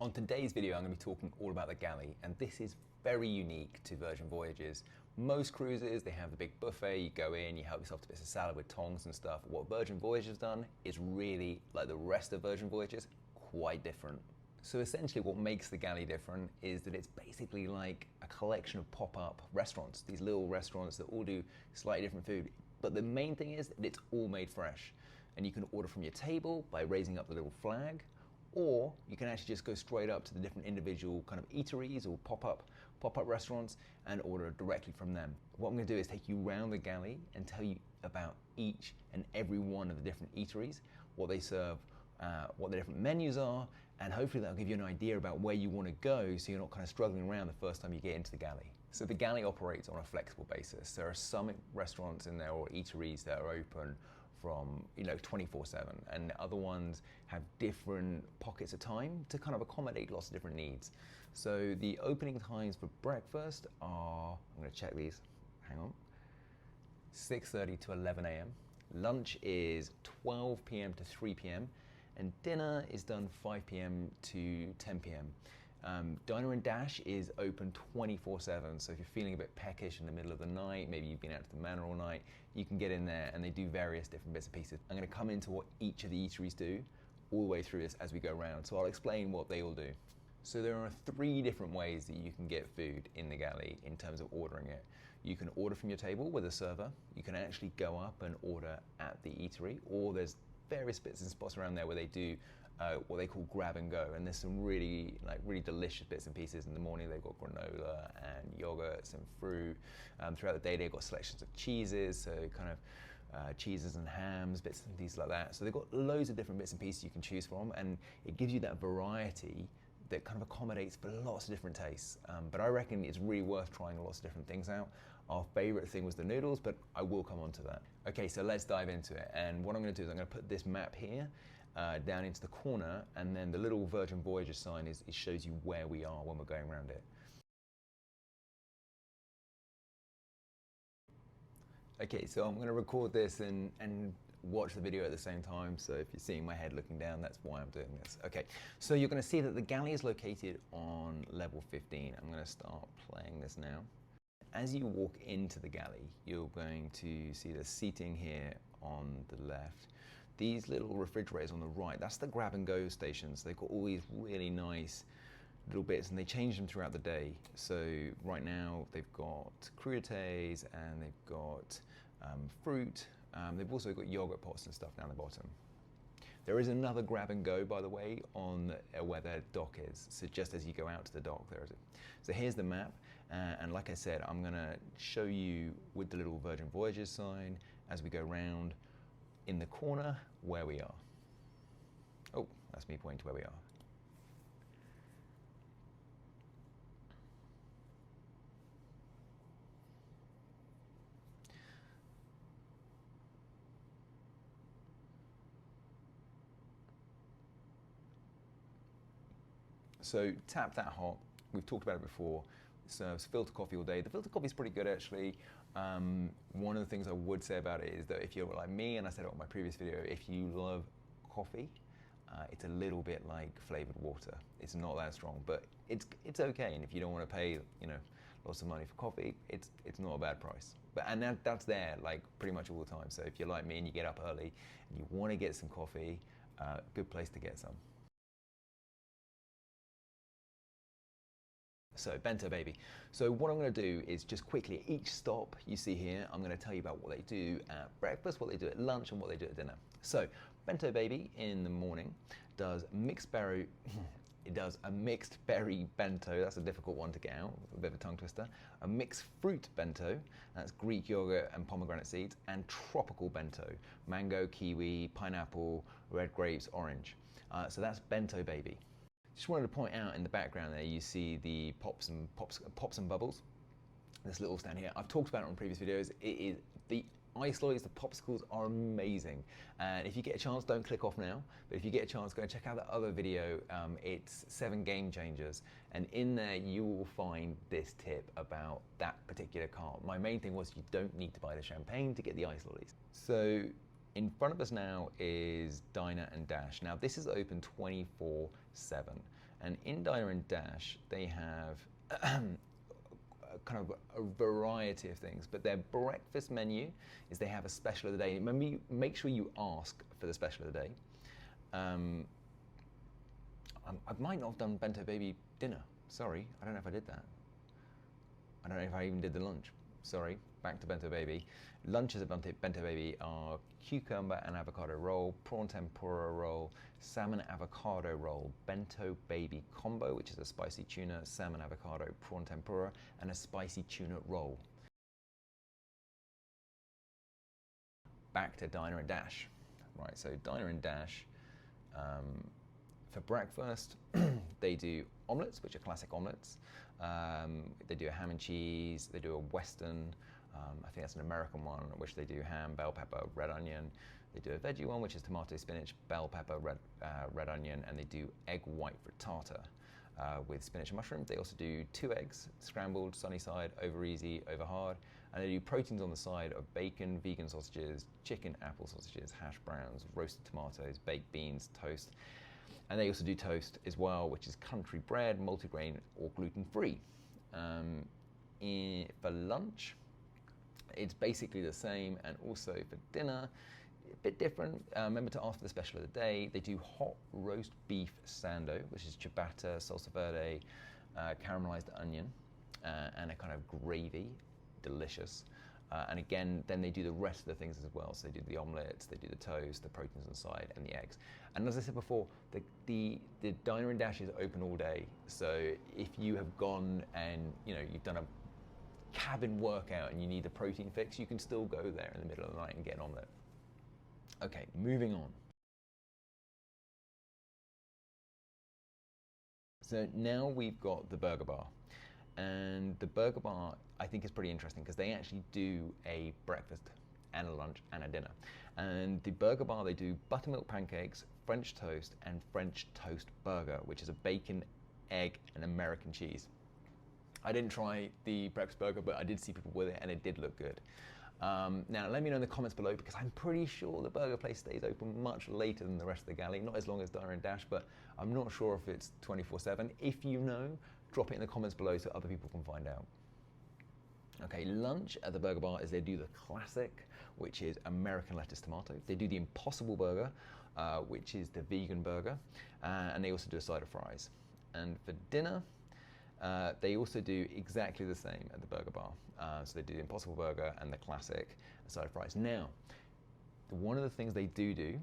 On today's video, I'm going to be talking all about the Galley, and this is very unique to Virgin Voyages. Most cruises, they have the big buffet, you go in, you help yourself to bits of salad with tongs and stuff. What Virgin Voyages has done is really, like the rest of Virgin Voyages, quite different. So essentially what makes the Galley different is that it's basically like a collection of pop-up restaurants, these little restaurants that all do slightly different food. But the main thing is that it's all made fresh. And you can order from your table by raising up the little flag, or you can actually just go straight up to the different individual kind of eateries or pop-up restaurants and order directly from them. What I'm going to do is take you around the Galley and tell you about each and every one of the different eateries, what they serve, what the different menus are, and hopefully that'll give you an idea about where you want to go so you're not kind of struggling around the first time you get into the Galley. So the Galley operates on a flexible basis. There are some restaurants in there or eateries that are open from 24/7, and other ones have different pockets of time to kind of accommodate lots of different needs. So the opening times for breakfast are, I'm going to check these, hang on, 6:30 to 11 a.m. Lunch is 12 p.m. to 3 p.m. and dinner is done 5 p.m. to 10 p.m. Diner and Dash is open 24/7, so if you're feeling a bit peckish in the middle of the night, maybe you've been out to the manor all night, you can get in there and they do various different bits and pieces. I'm going to come into what each of the eateries do all the way through this as we go around, so I'll explain what they all do. So there are 3 different ways that you can get food in the Galley in terms of ordering it. You can order from your table with a server, you can actually go up and order at the eatery, or there's various bits and spots around there where they do what they call grab and go, and there's some really delicious bits and pieces. In the morning they've got granola and yogurts and fruit. Throughout the day they've got selections of cheeses, so kind of cheeses and hams, bits and pieces like that. So they've got loads of different bits and pieces you can choose from, and it gives you that variety that kind of accommodates for lots of different tastes. But I reckon it's really worth trying lots of different things out. Our favorite thing was the noodles, but I will come on to that. Okay, so let's dive into it. And what I'm going to do is I'm going to put this map here down into the corner, and then the little Virgin Voyages sign it shows you where we are when we're going around it. Okay, so I'm going to record this and watch the video at the same time, so if you're seeing my head looking down, that's why I'm doing this. Okay, so you're going to see that the Galley is located on level 15. I'm going to start playing this now. As you walk into the Galley, you're going to see the seating here on the left. These little refrigerators on the right, that's the grab and go stations. They've got all these really nice little bits, and they change them throughout the day. So right now they've got crudités and they've got fruit. They've also got yogurt pots and stuff down the bottom. There is another grab and go, by the way, on where their dock is. So just as you go out to the dock, there is it. So here's the map, and like I said, I'm gonna show you with the little Virgin Voyages sign as we go round in the corner where we are. Oh, that's me pointing to where we are. So Tap That Hot, we've talked about it before, it serves filter coffee all day. The filter coffee is pretty good actually. One of the things I would say about it is that if you're like me, and I said it on my previous video, if you love coffee, it's a little bit like flavored water. It's not that strong, but it's okay. And if you don't want to pay lots of money for coffee, it's not a bad price. And that's there like pretty much all the time. So if you're like me and you get up early and you want to get some coffee, good place to get some. So Bento Baby. So what I'm going to do is just quickly, each stop you see here, I'm going to tell you about what they do at breakfast, what they do at lunch, and what they do at dinner. So Bento Baby in the morning does mixed berry. It does a mixed berry bento. That's a difficult one to get out, a bit of a tongue twister. A mixed fruit bento. That's Greek yogurt and pomegranate seeds. And tropical bento. Mango, kiwi, pineapple, red grapes, orange. So that's Bento Baby. Just wanted to point out in the background there, you see the pops and bubbles. This little stand here. I've talked about it on previous videos. It is the ice lollies, the popsicles are amazing. And if you get a chance, don't click off now. But if you get a chance, go and check out that other video. It's 7 game changers, and in there you will find this tip about that particular cart. My main thing was you don't need to buy the champagne to get the ice lollies. So in front of us now is Diner and Dash. Now this is open 24/7. And in Diner and Dash, they have kind of a variety of things, but their breakfast menu is they have a special of the day. Remember, make sure you ask for the special of the day. I might not have done Bento Baby dinner. Sorry, I don't know if I did that. I don't know if I even did the lunch. Sorry, back to Bento Baby. Lunches at Bento Baby are cucumber and avocado roll, prawn tempura roll, salmon avocado roll, Bento Baby combo, which is a spicy tuna, salmon avocado, prawn tempura, and a spicy tuna roll. Back to Diner and Dash. Right, so Diner and Dash, for breakfast, they do omelets, which are classic omelets. They do a ham and cheese, they do a Western, I think that's an American one, which they do ham, bell pepper, red onion. They do a veggie one, which is tomato, spinach, bell pepper, red onion, and they do egg white frittata with spinach and mushroom. They also do 2 eggs, scrambled, sunny side, over easy, over hard. And they do proteins on the side of bacon, vegan sausages, chicken, apple sausages, hash browns, roasted tomatoes, baked beans, toast. And they also do toast as well, which is country bread, multigrain, or gluten-free. For lunch, it's basically the same, and also for dinner, a bit different. Remember to ask for the special of the day. They do hot roast beef sando, which is ciabatta, salsa verde, caramelized onion, and a kind of gravy, delicious. And again, then they do the rest of the things as well. So they do the omelets, they do the toast, the proteins on the side, and the eggs. And as I said before, the Diner and Dash is open all day. So if you have gone and you've done a cabin workout and you need a protein fix, you can still go there in the middle of the night and get an omelet. Okay, moving on. So now we've got the burger bar. And the burger bar, I think, is pretty interesting because they actually do a breakfast and a lunch and a dinner. And the burger bar, they do buttermilk pancakes, French toast, and French toast burger, which is a bacon, egg, and American cheese. I didn't try the breakfast burger, but I did see people with it, and it did look good. Now, let me know in the comments below, because I'm pretty sure the burger place stays open much later than the rest of the Galley. Not as long as Diner and Dash, but I'm not sure if it's 24/7. If you know, drop it in the comments below so other people can find out. Okay, lunch at the burger bar is they do the classic, which is American lettuce tomato. They do the Impossible Burger, which is the vegan burger, and they also do a side of fries. And for dinner, they also do exactly the same at the burger bar. So they do the Impossible Burger and the classic side of fries. Now, one of the things they do,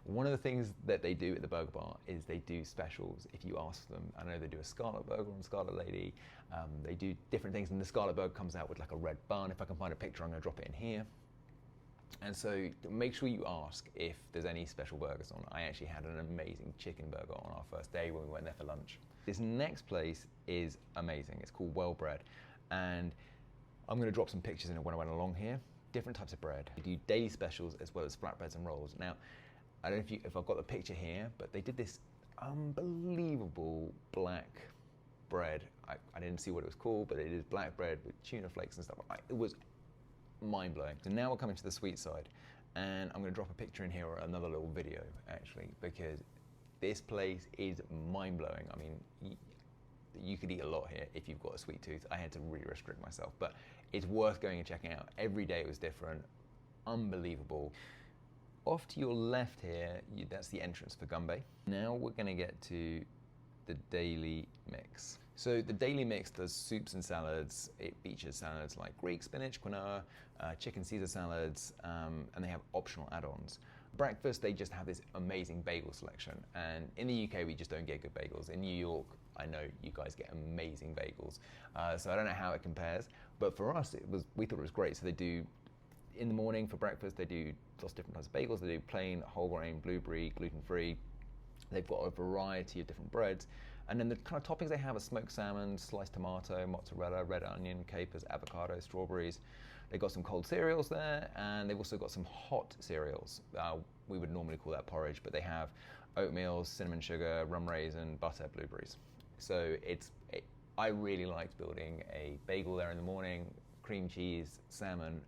one of the things that they do at the burger bar is they do specials if you ask them. I know they do a Scarlet Burger and Scarlet Lady. They do different things, and the Scarlet Burger comes out with like a red bun. If I can find a picture, I'm going to drop it in here. And so make sure you ask if there's any special burgers on. I actually had an amazing chicken burger on our first day when we went there for lunch. This next place is amazing. It's called Well Bread, and I'm going to drop some pictures in it when I went along here. Different types of bread. They do daily specials as well as flatbreads and rolls. Now, I don't know if I've got the picture here, but they did this unbelievable black bread. I didn't see what it was called, but it is black bread with tuna flakes and stuff. It was mind-blowing. So now we're coming to the sweet side, and I'm going to drop a picture in here or another little video, actually, because this place is mind-blowing. I mean, you could eat a lot here if you've got a sweet tooth. I had to really restrict myself, but it's worth going and checking out. Every day it was different. Unbelievable. Off to your left here, that's the entrance for Gumbe. Now we're going to get to the daily mix. So the daily mix does soups and salads. It features salads like Greek spinach, quinoa, chicken Caesar salads, and they have optional add-ons. Breakfast, they just have this amazing bagel selection. And in the UK, we just don't get good bagels. In New York, I know you guys get amazing bagels. So I don't know how it compares, but for us, we thought it was great. So they do, in the morning for breakfast, they do lots of different types of bagels. They do plain, whole grain, blueberry, gluten-free. They've got a variety of different breads. And then the kind of toppings they have are smoked salmon, sliced tomato, mozzarella, red onion, capers, avocado, strawberries. They've got some cold cereals there, and they've also got some hot cereals. We would normally call that porridge, but they have oatmeal, cinnamon sugar, rum raisin, butter, blueberries. So I really liked building a bagel there in the morning, cream cheese, salmon,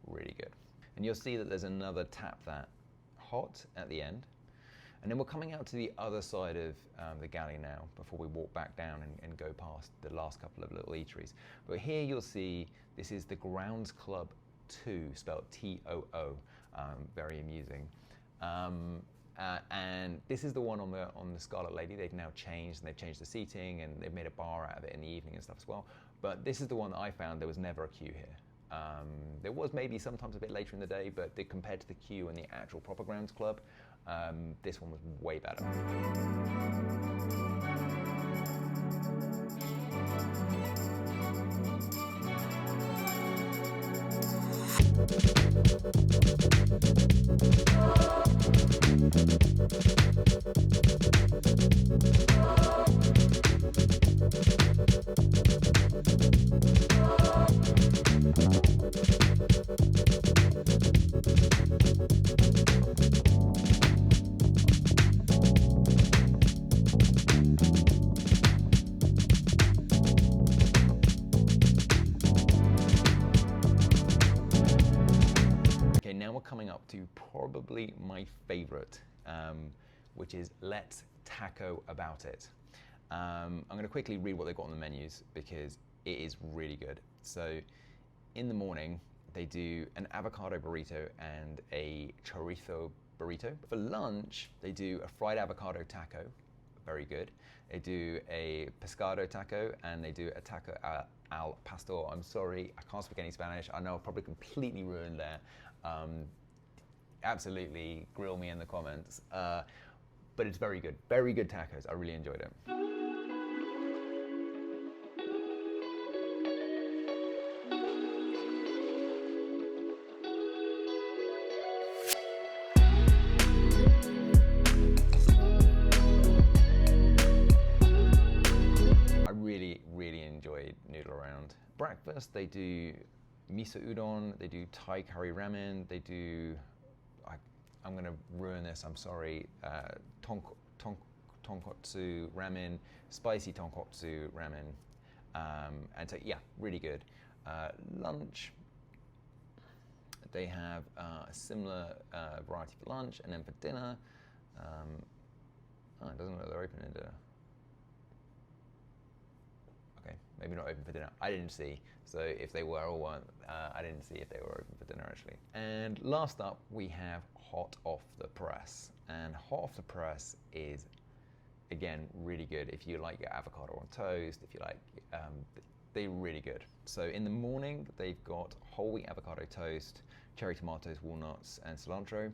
really good. And you'll see that there's another tap that hot at the end. And then we're coming out to the other side of the galley now before we walk back down and go past the last couple of little eateries. But here you'll see this is the Grounds Club 2, spelled T-O-O, very amusing. And this is the one on the Scarlet Lady. They've now changed, and they've changed the seating, and they've made a bar out of it in the evening and stuff as well. But this is the one that I found there was never a queue here. There was maybe sometimes a bit later in the day, but compared to the queue in the actual proper Grounds Club, this one was way better. Now we're coming up to probably my favorite, which is Let's Tacco About It. I'm going to quickly read what they've got on the menus because it is really good. So in the morning, they do an avocado burrito and a chorizo burrito. For lunch, they do a fried avocado taco, very good. They do a pescado taco, and they do a taco al pastor. I'm sorry, I can't speak any Spanish. I know I've probably completely ruined that. Absolutely grill me in the comments, but it's very good tacos. I really enjoyed it. I really enjoyed Noodle Around. Breakfast, they do miso udon, they do Thai curry ramen, they do, I'm gonna ruin this, I'm sorry, tonkotsu ramen, spicy tonkotsu ramen, and so yeah, really good. Lunch, they have a similar variety for lunch, and then for dinner, it doesn't look like they're open at dinner. Okay, maybe not open for dinner. I didn't see. So if they were or weren't, I didn't see if they were open for dinner actually. And last up, we have Hot Off the Press. And Hot Off the Press is, again, really good. If you like your avocado on toast, if you like, they're really good. So in the morning, they've got whole wheat avocado toast, cherry tomatoes, walnuts, and cilantro.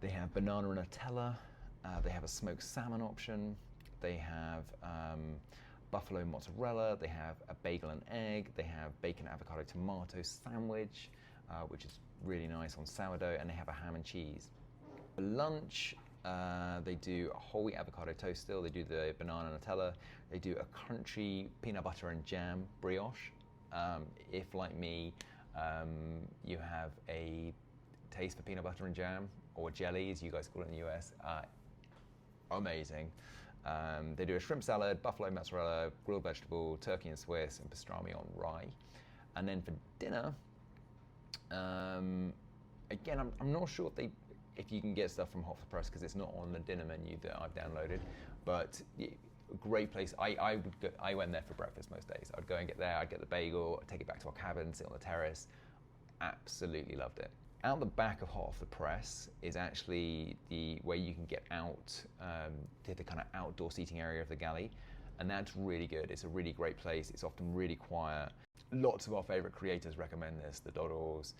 They have banana and Nutella. They have a smoked salmon option. They have buffalo mozzarella, they have a bagel and egg, they have bacon avocado tomato sandwich, which is really nice on sourdough, and they have a ham and cheese. For lunch, they do a whole wheat avocado toast still, they do the banana Nutella, they do a crunchy peanut butter and jam brioche. If, like me, you have a taste for peanut butter and jam, or jelly as you guys call it in the US, amazing. They do a shrimp salad, buffalo mozzarella, grilled vegetable, turkey and Swiss, and pastrami on rye. And then for dinner, again, I'm not sure if you can get stuff from Hot Off the Press because it's not on the dinner menu that I've downloaded, but great place. I went there for breakfast most days. I'd go and get there, I'd get the bagel, I'd take it back to our cabin, sit on the terrace. Absolutely loved it. Out the back of Hot Off the Press is actually where you can get out to the kind of outdoor seating area of the galley, and that's really good. It's a really great place. It's often really quiet. Lots of our favorite creators recommend this. The Doddles,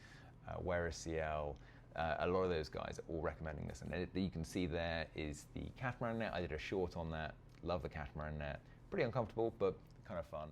Where is CL, a lot of those guys are all recommending this, and you can see there is the catamaran net. I did a short on that. Love the catamaran net. Pretty uncomfortable, but kind of fun.